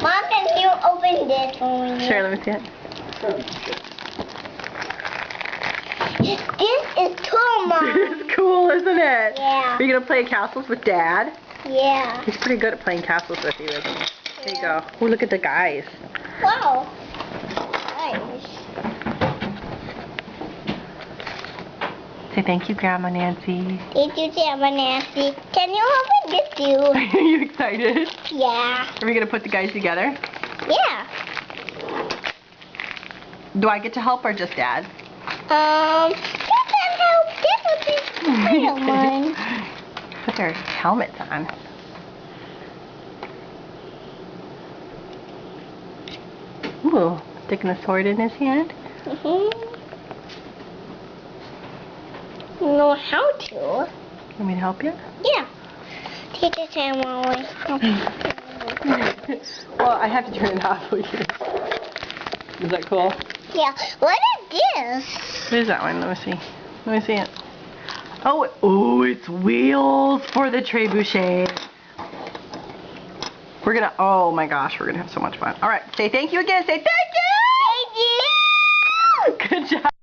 Mom, can you open this for me? Sure, let me see it. This is cool, Mom. It's cool, isn't it? Yeah. Are you going to play castles with Dad? Yeah. He's pretty good at playing castles with you, isn't he? There you go. Oh, look at the guys. Wow. Nice. Say thank you, Grandma Nancy. Did you say I'm a Nancy? Can you open this too? Are you excited? Yeah. Are we going to put the guys together? Yeah. Do I get to help or just Dad? You can help. This will be little one. Put their helmets on. Ooh, sticking a sword in his hand. Know how to. Want me to help you? Yeah. Take the camera away. Well, I have to turn it off for you. Is that cool? Yeah. What is this? What is that one? Let me see. Let me see it. Oh, it's wheels for the trebuchet. We're gonna, oh my gosh, we're gonna have so much fun. All right, say thank you again. Say thank you! Thank you! Good job.